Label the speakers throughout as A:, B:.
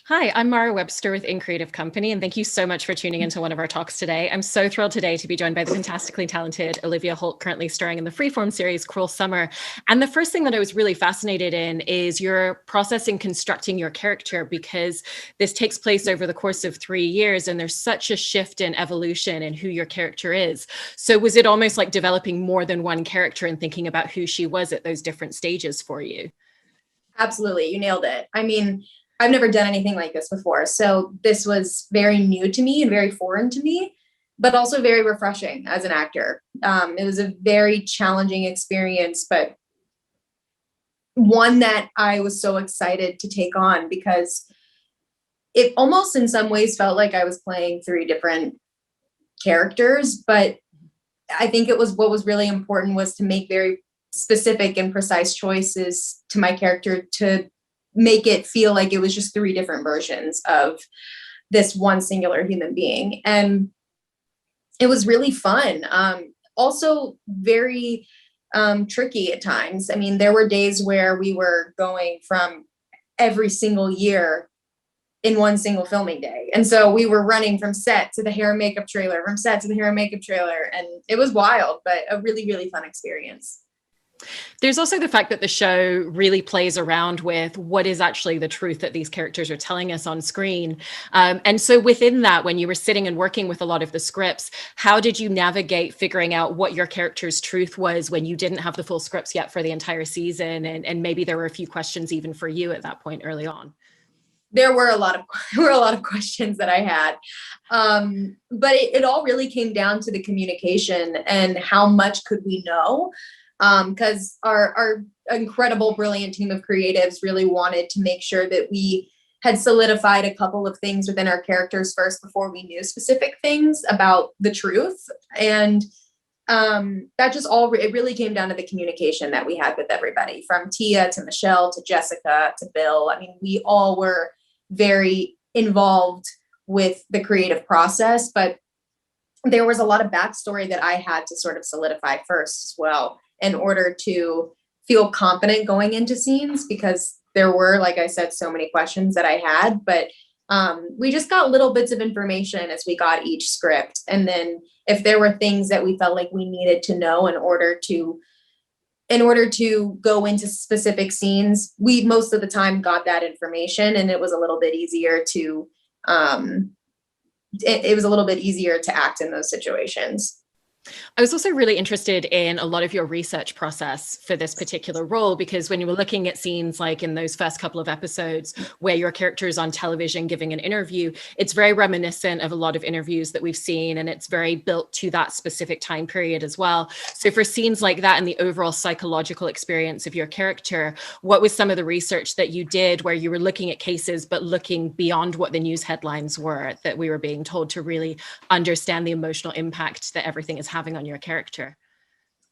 A: Hi, I'm Mara Webster with In Creative Company, and thank you so much for tuning into one of our talks today. I'm so thrilled today to be joined by the fantastically talented Olivia Holt, currently starring in the Freeform series Cruel Summer. And the first thing that I was really fascinated in is your process in constructing your character, because this takes place over the course of 3 years, and there's such a shift in evolution in who your character is. So was it almost like developing more than one character and thinking about who she was at those different stages for you?
B: Absolutely. You nailed it. I mean, I've never done anything like this before. So this was very new to me and very foreign to me, but also very refreshing as an actor. It was a very challenging experience, but one that I was so excited to take on because it almost in some ways felt like I was playing three different characters. But I think it was what was really important was to make very specific and precise choices to my character to make it feel like it was just three different versions of this one singular human being. And it was really fun. Also very tricky at times. I mean, there were days where we were going from every single year in one single filming day. And so we were running from set to the hair and makeup trailer, from set to the hair and makeup trailer. And it was wild, but a really, really fun experience.
A: There's also the fact that the show really plays around with what is actually the truth that these characters are telling us on screen. And so within that, when you were sitting and working with a lot of the scripts, how did you navigate figuring out what your character's truth was when you didn't have the full scripts yet for the entire season? And maybe there were a few questions even for you at that point early on.
B: There were a lot of questions that I had. But it all really came down to the communication and how much could we know. Because our incredible, brilliant team of creatives really wanted to make sure that we had solidified a couple of things within our characters first before we knew specific things about the truth. And that just it really came down to the communication that we had with everybody, from Tia to Michelle to Jessica to Bill. I mean, we all were very involved with the creative process, but there was a lot of backstory that I had to sort of solidify first as well, in order to feel confident going into scenes, because there were, like I said, so many questions that I had, but we just got little bits of information as we got each script. And then if there were things that we felt like we needed to know in order to go into specific scenes, we most of the time got that information, and it was a little bit easier to it was a little bit easier to act in those situations.
A: I was also really interested in a lot of your research process for this particular role, because when you were looking at scenes like in those first couple of episodes where your character is on television giving an interview, it's very reminiscent of a lot of interviews that we've seen, and it's very built to that specific time period as well. So for scenes like that and the overall psychological experience of your character, what was some of the research that you did where you were looking at cases but looking beyond what the news headlines were that we were being told, to really understand the emotional impact that everything is having on your character?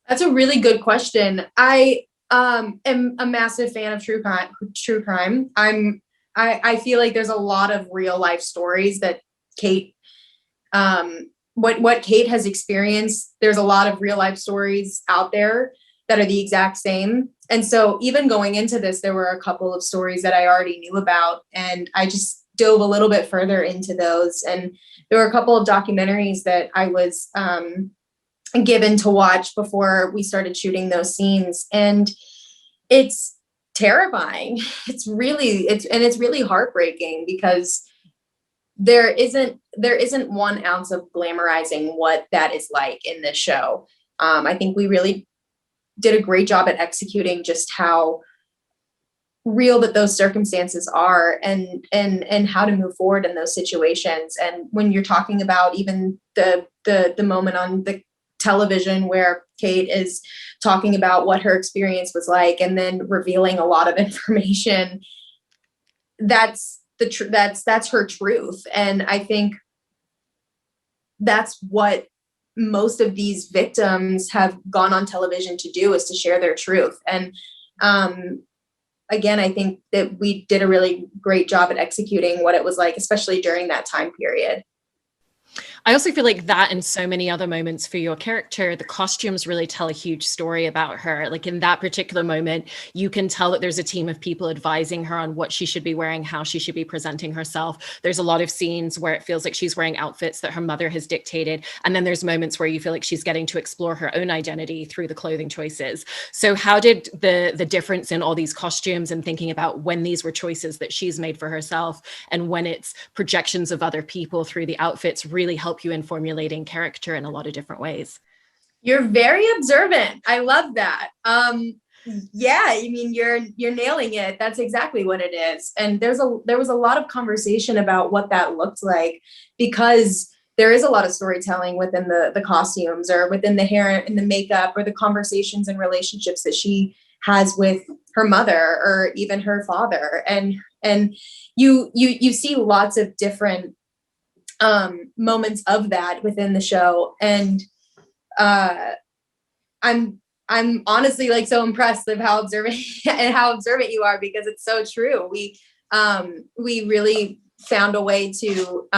B: That's a really good question. I am a massive fan of true crime. I feel like there's a lot of real life stories that Kate what Kate has experienced. There's a lot of real life stories out there that are the exact same. And so even going into this, there were a couple of stories that I already knew about, and I just dove a little bit further into those. And there were a couple of documentaries that I was given to watch before we started shooting those scenes, and it's terrifying. It's really heartbreaking, because there isn't 1 ounce of glamorizing what that is like in this show. I think we really did a great job at executing just how real that those circumstances are, and how to move forward in those situations. And when you're talking about even the moment on the television where Kate is talking about what her experience was like, and then revealing a lot of information, that's her truth. And I think that's what most of these victims have gone on television to do, is to share their truth. And again, I think that we did a really great job at executing what it was like, especially during that time period.
A: I also feel like that and so many other moments for your character, the costumes really tell a huge story about her. Like in that particular moment, you can tell that there's a team of people advising her on what she should be wearing, how she should be presenting herself. There's a lot of scenes where it feels like she's wearing outfits that her mother has dictated. And then there's moments where you feel like she's getting to explore her own identity through the clothing choices. So how did the difference in all these costumes and thinking about when these were choices that she's made for herself and when it's projections of other people through the outfits really help you in formulating character in a lot of different ways?
B: You're very observant. I love that. Yeah, I mean, you're nailing it. That's exactly what it is. And there was a lot of conversation about what that looked like, because there is a lot of storytelling within the costumes or within the hair and the makeup or the conversations and relationships that she has with her mother or even her father. And you see lots of different moments of that within the show. And I'm honestly like so impressed with how observant you are, because it's so true. We really found a way to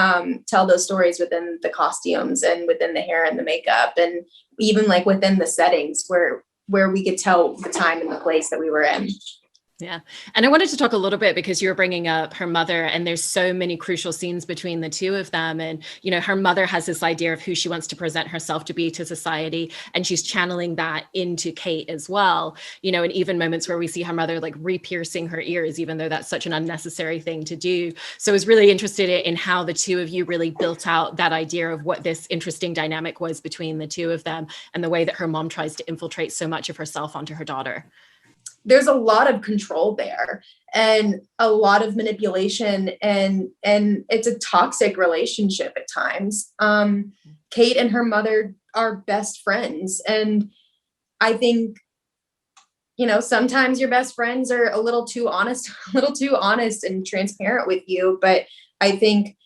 B: tell those stories within the costumes and within the hair and the makeup, and even like within the settings where we could tell the time and the place that we were in.
A: Yeah. And I wanted to talk a little bit because you were bringing up her mother, and there's so many crucial scenes between the two of them. And, you know, her mother has this idea of who she wants to present herself to be to society. And she's channeling that into Kate as well, you know, and even moments where we see her mother like re-piercing her ears, even though that's such an unnecessary thing to do. So I was really interested in how the two of you really built out that idea of what this interesting dynamic was between the two of them and the way that her mom tries to infiltrate so much of herself onto her daughter.
B: There's a lot of control there and a lot of manipulation, and it's a toxic relationship at times. Kate and her mother are best friends. And I think, you know, sometimes your best friends are a little too honest and transparent with you. But I think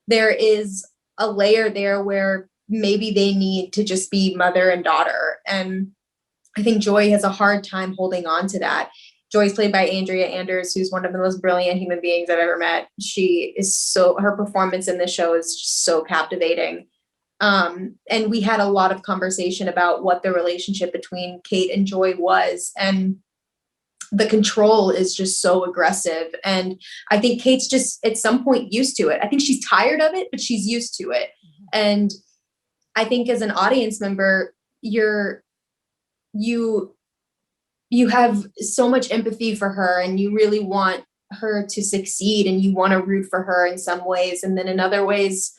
B: there is a layer there where maybe they need to just be mother and daughter. And I think Joy has a hard time holding on to that. Joy's played by Andrea Anders, who's one of the most brilliant human beings I've ever met. Her performance in this show is just so captivating. And we had a lot of conversation about what the relationship between Kate and Joy was. And the control is just so aggressive. And I think Kate's just at some point used to it. I think she's tired of it, but she's used to it. And I think as an audience member, you have so much empathy for her, and you really want her to succeed, and you want to root for her in some ways. And then in other ways,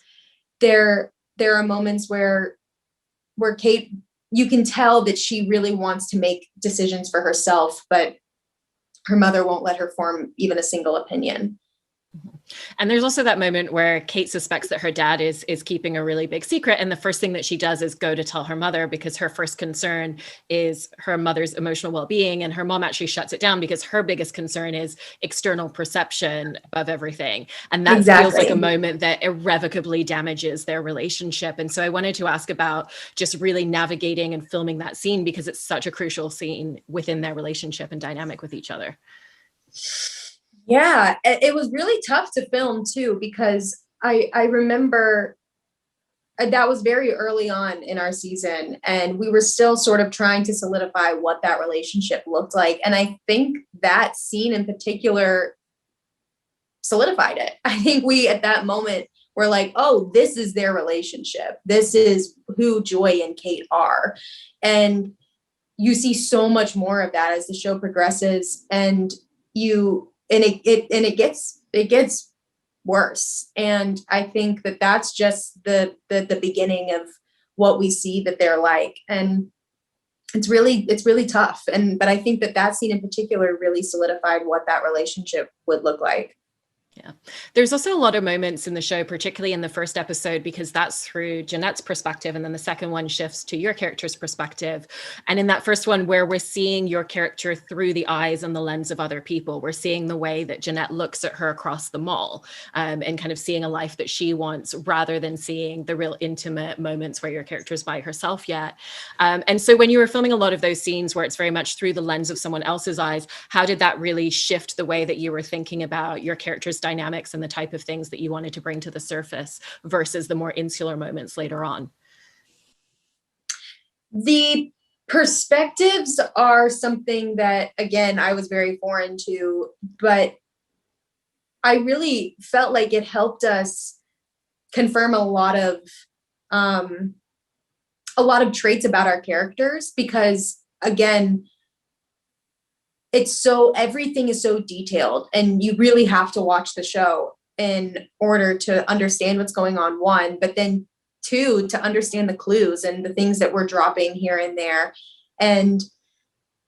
B: there are moments where Kate, you can tell that she really wants to make decisions for herself, but her mother won't let her form even a single opinion.
A: And there's also that moment where Kate suspects that her dad is keeping a really big secret. And the first thing that she does is go to tell her mother, because her first concern is her mother's emotional well-being. And her mom actually shuts it down because her biggest concern is external perception of everything. And that feels like a moment that irrevocably damages their relationship. And so I wanted to ask about just really navigating and filming that scene, because it's such a crucial scene within their relationship and dynamic with each other.
B: Yeah, it was really tough to film too, because I remember that was very early on in our season, and we were still sort of trying to solidify what that relationship looked like. And I think that scene in particular solidified it. I think we, at that moment, were like, oh, this is their relationship. This is who Joy and Kate are. And you see so much more of that as the show progresses, and it gets worse. And I think that that's just the beginning of what we see that they're like. And it's really tough. But I think that scene in particular really solidified what that relationship would look like.
A: Yeah. There's also a lot of moments in the show, particularly in the first episode, because that's through Jeanette's perspective. And then the second one shifts to your character's perspective. And in that first one, where we're seeing your character through the eyes and the lens of other people, we're seeing the way that Jeanette looks at her across the mall, and kind of seeing a life that she wants, rather than seeing the real intimate moments where your character's by herself yet. And so when you were filming a lot of those scenes where it's very much through the lens of someone else's eyes, how did that really shift the way that you were thinking about your character's dynamics and the type of things that you wanted to bring to the surface versus the more insular moments later on?
B: The perspectives are something that, again, I was very foreign to, but I really felt like it helped us confirm a lot of traits about our characters, because again, everything is so detailed, and you really have to watch the show in order to understand what's going on, one, but then two, to understand the clues and the things that we're dropping here and there. And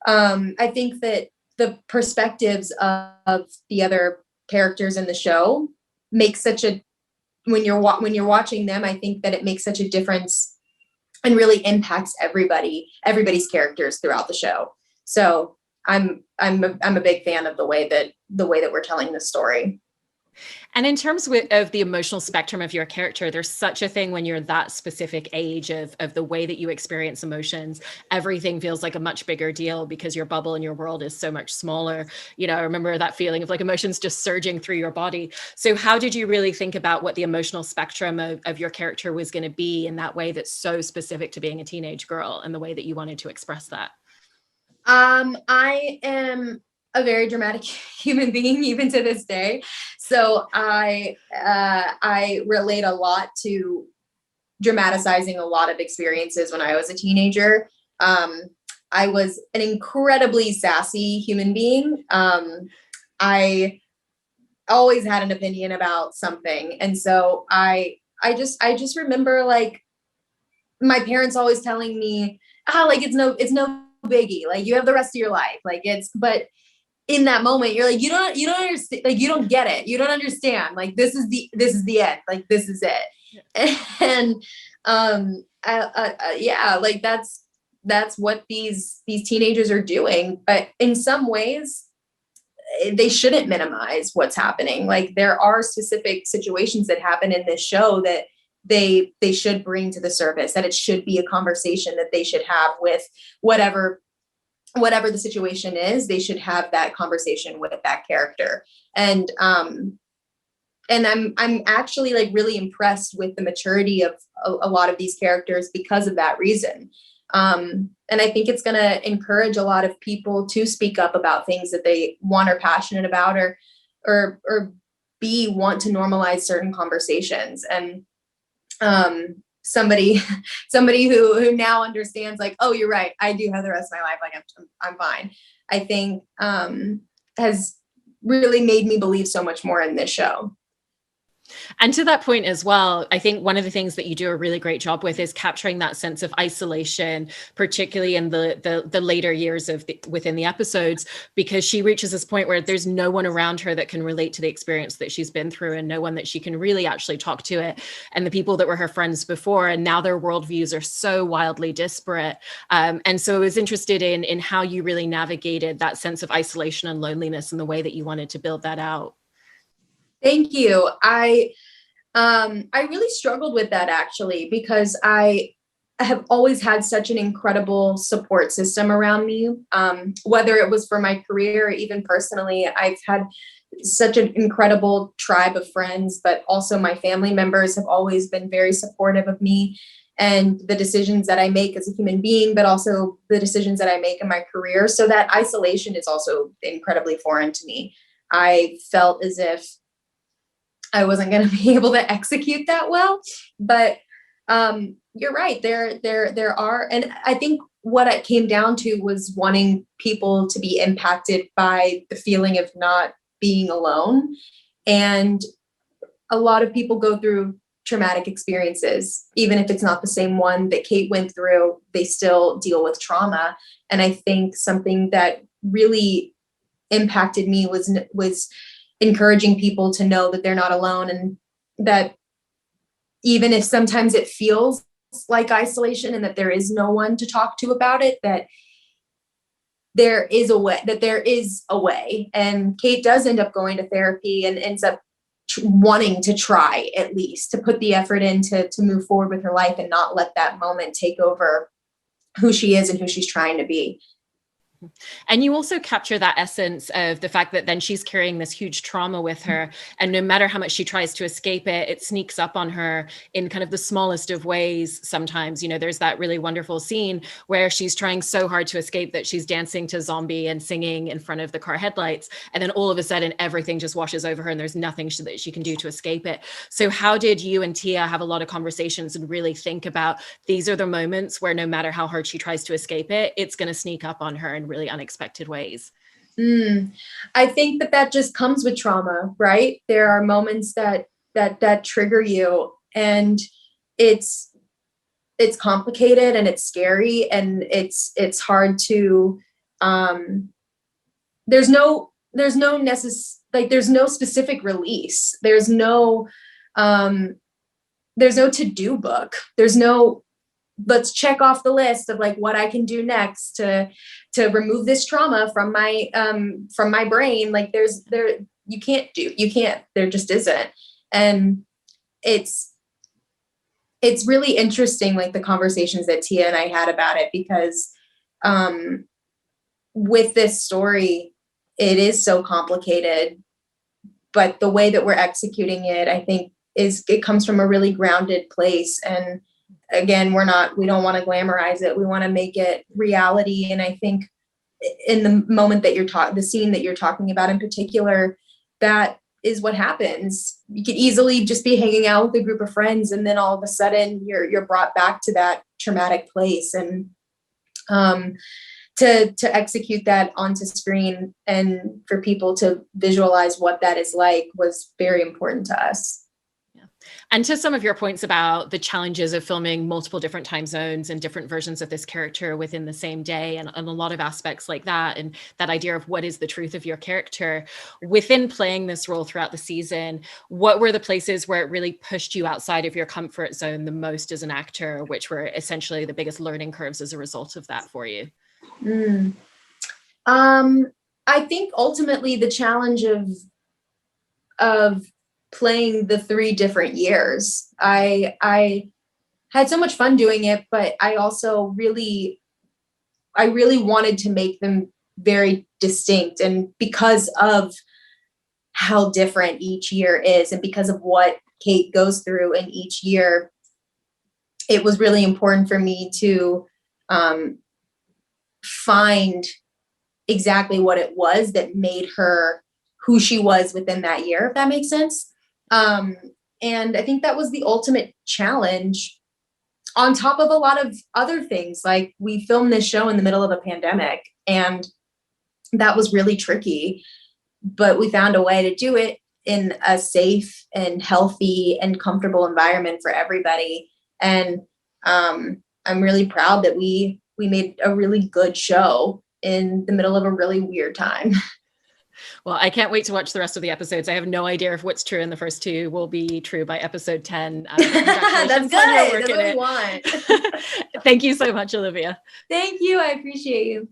B: I think that the perspectives of the other characters in the show make such a, when you're watching them, I think that it makes such a difference and really impacts everybody's characters throughout the show. So I'm a big fan of the way that we're telling this story.
A: And in terms of the emotional spectrum of your character, there's such a thing when you're that specific age of the way that you experience emotions. Everything feels like a much bigger deal because your bubble and your world is so much smaller. You know, I remember that feeling of like emotions just surging through your body. So how did you really think about what the emotional spectrum of your character was going to be in that way that's so specific to being a teenage girl and the way that you wanted to express that?
B: I am a very dramatic human being, even to this day. So I relate a lot to dramatizing a lot of experiences when I was a teenager. I was an incredibly sassy human being. I always had an opinion about something. And so I just remember like my parents always telling me, like, it's no biggie. Like, you have the rest of your life. Like, but in that moment, you're like, you don't understand, like, you don't get it. You don't understand. Like, this is the end. Like, this is it. And, yeah, like that's what these teenagers are doing. But in some ways, they shouldn't minimize what's happening. Like, there are specific situations that happen in this show that they should bring to the surface, that it should be a conversation that they should have with whatever the situation is. They should have that conversation with that character. And I'm actually like really impressed with the maturity of a lot of these characters because of that reason. And I think it's going to encourage a lot of people to speak up about things that they want, are passionate about, or want to normalize certain conversations. And somebody who now understands, like, oh, you're right, I do have the rest of my life, like, I'm fine, I think has really made me believe so much more in this show.
A: And to that point as well, I think one of the things that you do a really great job with is capturing that sense of isolation, particularly in the later years within the episodes, because she reaches this point where there's no one around her that can relate to the experience that she's been through, and no one that she can really actually talk to it. And the people that were her friends before, and now their worldviews are so wildly disparate. And so I was interested in how you really navigated that sense of isolation and loneliness and the way that you wanted to build that out.
B: Thank you. I really struggled with that, actually, because I have always had such an incredible support system around me. Whether it was for my career or even personally, I've had such an incredible tribe of friends, but also my family members have always been very supportive of me and the decisions that I make as a human being, but also the decisions that I make in my career. So that isolation is also incredibly foreign to me. I felt as if I wasn't going to be able to execute that well, but you're right. There are, and I think what it came down to was wanting people to be impacted by the feeling of not being alone. And a lot of people go through traumatic experiences, even if it's not the same one that Kate went through, they still deal with trauma. And I think something that really impacted me was encouraging people to know that they're not alone, and that even if sometimes it feels like isolation and that there is no one to talk to about it, that there is a way. And Kate does end up going to therapy and ends up wanting to try, at least, to put the effort in to move forward with her life and not let that moment take over who she is and who she's trying to be.
A: And you also capture that essence of the fact that then she's carrying this huge trauma with her. And no matter how much she tries to escape it, it sneaks up on her in kind of the smallest of ways sometimes. You know, there's that really wonderful scene where she's trying so hard to escape that she's dancing to Zombie and singing in front of the car headlights. And then all of a sudden, everything just washes over her and there's nothing that she can do to escape it. So how did you and Tia have a lot of conversations and really think about these are the moments where no matter how hard she tries to escape it, it's going to sneak up on her in really unexpected ways?
B: I think that just comes with trauma, right? There are moments that trigger you, and it's complicated and it's scary and it's hard to, there's no specific release. There's no to-do book. There's no, let's check off the list of like what I can do next to remove this trauma from my brain. Like there just isn't. And it's really interesting, like the conversations that Tia and I had about it, because with this story, it is so complicated, but the way that we're executing it, I think it comes from a really grounded place. And again, we don't want to glamorize it. We want to make it reality. And I think in the moment that the scene that you're talking about in particular, that is what happens. You could easily just be hanging out with a group of friends, and then all of a sudden you're brought back to that traumatic place. And to execute that onto screen and for people to visualize what that is like was very important to us.
A: And to some of your points about the challenges of filming multiple different time zones and different versions of this character within the same day, and a lot of aspects like that, and that idea of what is the truth of your character within playing this role throughout the season, what were the places where it really pushed you outside of your comfort zone the most as an actor, which were essentially the biggest learning curves as a result of that for you?
B: I think ultimately the challenge of playing the 3 different years. I had so much fun doing it, but I also really wanted to make them very distinct. And because of how different each year is, and because of what Kate goes through in each year, it was really important for me to find exactly what it was that made her who she was within that year, if that makes sense. And I think that was the ultimate challenge, on top of a lot of other things. Like, we filmed this show in the middle of a pandemic, and that was really tricky, but we found a way to do it in a safe and healthy and comfortable environment for everybody. And I'm really proud that we made a really good show in the middle of a really weird time.
A: Well, I can't wait to watch the rest of the episodes. I have no idea if what's true in the first 2 will be true by episode 10.
B: That's good. That's what we want.
A: Thank you so much, Olivia.
B: Thank you. I appreciate you.